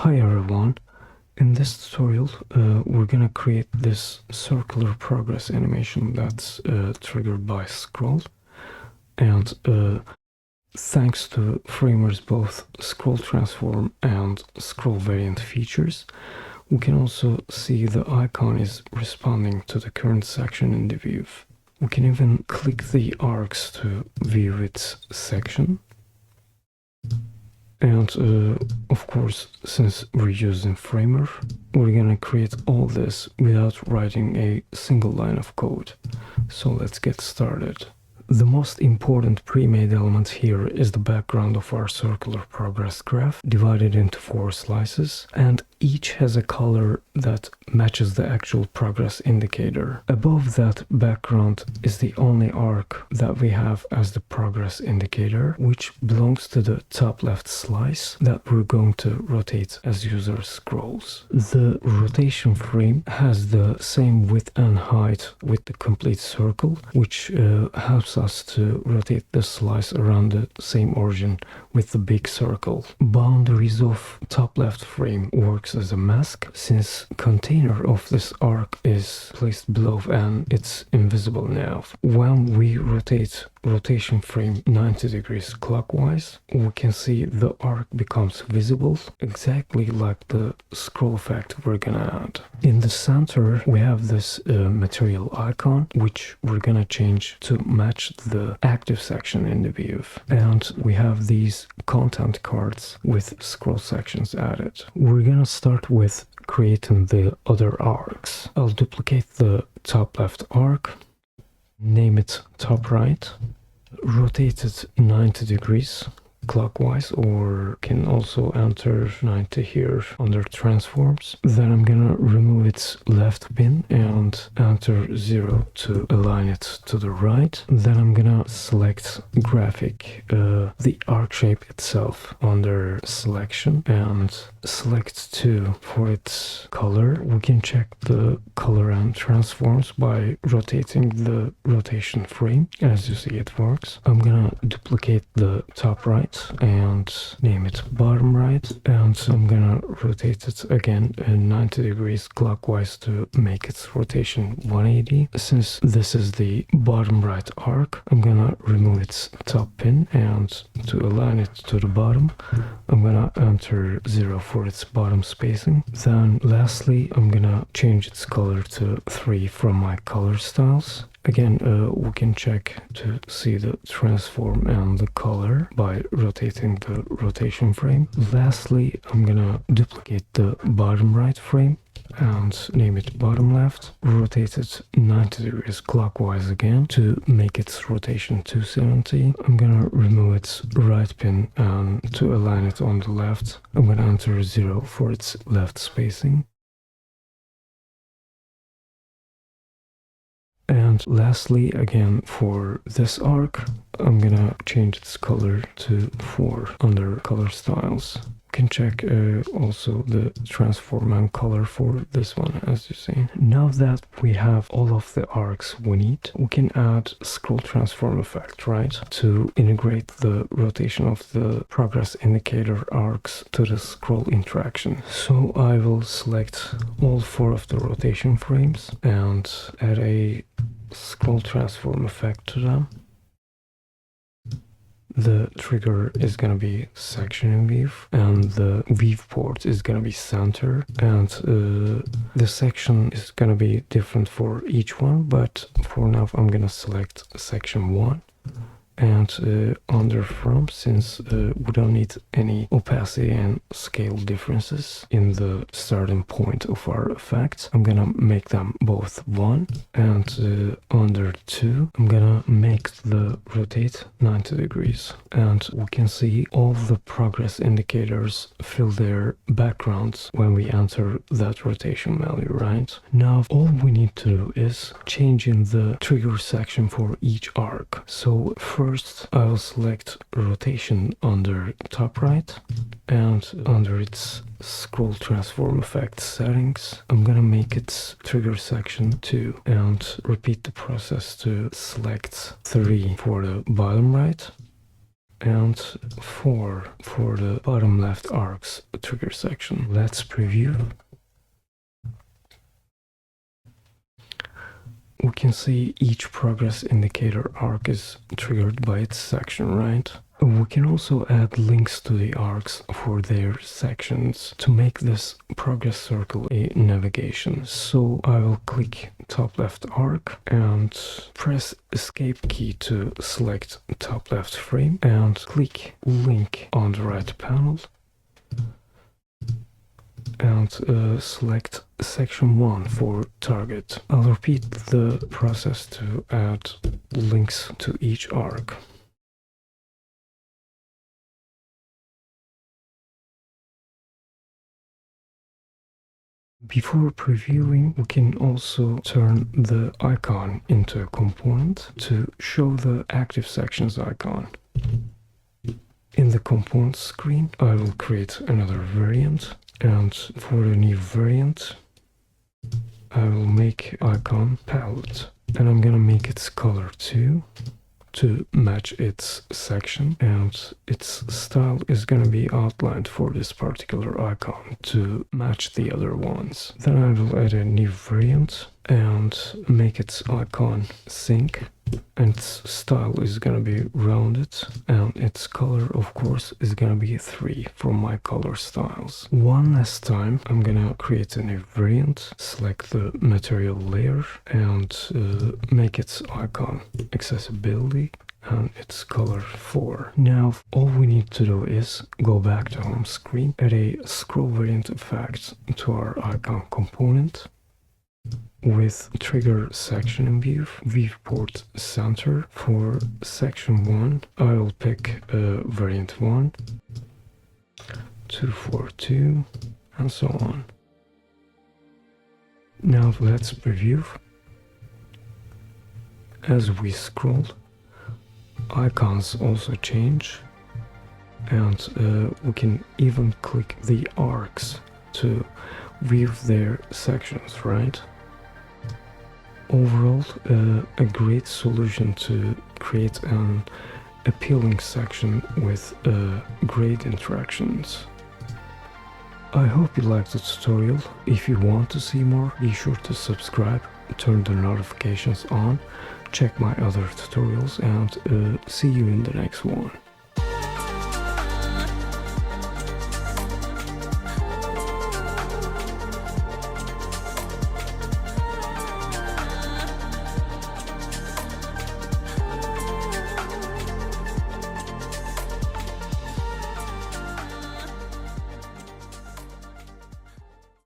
Hi everyone, in this tutorial we're gonna create this circular progress animation that's triggered by scroll, and thanks to Framer's both scroll transform and scroll variant features, we can also see the icon is responding to the current section in the view. We can even click the arcs to view its section. And of course, since we're using Framer, we're gonna create all this without writing a single line of code. So let's get started. The most important pre-made element here is the background of our circular progress graph, divided into 4 slices, and each has a color that matches the actual progress indicator. Above that background is the only arc that we have as the progress indicator, which belongs to the top left slice that we're going to rotate as user scrolls. The rotation frame has the same width and height with the complete circle, which helps us to rotate the slice around the same origin with the big circle. Boundaries of top left frame works as a mask, since container of this arc is placed below and it's invisible now. When we rotate rotation frame 90 degrees clockwise, we can see the arc becomes visible, exactly like the scroll effect we're gonna add. In the center we have this material icon, which we're gonna change to match the active section in the view, and we have these content cards with scroll sections added. We're gonna start with creating the other arcs. I'll duplicate the top left arc, name it top right, rotate it 90 degrees clockwise, or can also enter 90 here under transforms. Then I'm gonna remove its left pin and enter 0 to align it to the right. Then I'm gonna select graphic, the arc shape itself under selection, and select 2 for its color. We can check the color and transforms by rotating the rotation frame. As you see, it works. I'm gonna duplicate the top right and name it bottom right, and I'm gonna rotate it again in 90 degrees clockwise to make its rotation 180. Since this is the bottom right arc, I'm gonna remove its top pin, and to align it to the bottom, I'm gonna enter 0 for its bottom spacing. Then lastly, I'm gonna change its color to 3 from my color styles. Again, we can check to see the transform and the color by rotating the rotation frame. Lastly, I'm gonna duplicate the bottom right frame and name it bottom left, rotate it 90 degrees clockwise again to make its rotation 270. I'm gonna remove its right pin, and to align it on the left, I'm gonna enter 0 for its left spacing. And lastly, again, for this arc, I'm gonna change its color to 4 under color styles. You can check also the transform and color for this one, as you see. Now that we have all of the arcs we need, we can add scroll transform effect, right? To integrate the rotation of the progress indicator arcs to the scroll interaction. So I will select all 4 of the rotation frames and add a scroll transform effect to them. The trigger is gonna be section in view, and the viewport is gonna be center, and the section is gonna be different for each one, but for now I'm gonna select section 1. And under from, since we don't need any opacity and scale differences in the starting point of our effect, I'm gonna make them both 1, and under 2 I'm gonna make the rotate 90 degrees, and we can see all the progress indicators fill their backgrounds when we enter that rotation value, right? Now all we need to do is change in the trigger section for each arc. So first, I will select rotation under top right, and under its scroll transform effect settings, I'm gonna make its trigger section 2, and repeat the process to select 3 for the bottom right, and 4 for the bottom left arcs trigger section. Let's preview. We can see each progress indicator arc is triggered by its section, right? We can also add links to the arcs for their sections to make this progress circle a navigation. So I will click top left arc and press escape key to select top left frame and click link on the right panel and select section 1 for target. I'll repeat the process to add links to each arc. Before previewing, we can also turn the icon into a component to show the active sections icon. In the component screen, I will create another variant, and for the new variant, I will make icon palette, and I'm gonna make its color too, to match its section, and its style is gonna be outlined for this particular icon to match the other ones. Then I will add a new variant and make its icon sync, and its style is gonna be rounded, and its color of course is gonna be 3 from my color styles. One last time I'm gonna create a new variant, select the material layer and make its icon accessibility and its color 4. Now all we need to do is go back to home screen, add a scroll variant effect to our icon component with trigger section in view, viewport center. For section 1 I will pick variant 1, 242 and so on. Now let's preview. As we scroll, icons also change, and we can even click the arcs to view their sections, right? Overall, a great solution to create an appealing section with great interactions. I hope you liked the tutorial. If you want to see more, be sure to subscribe, turn the notifications on, check my other tutorials, and see you in the next one.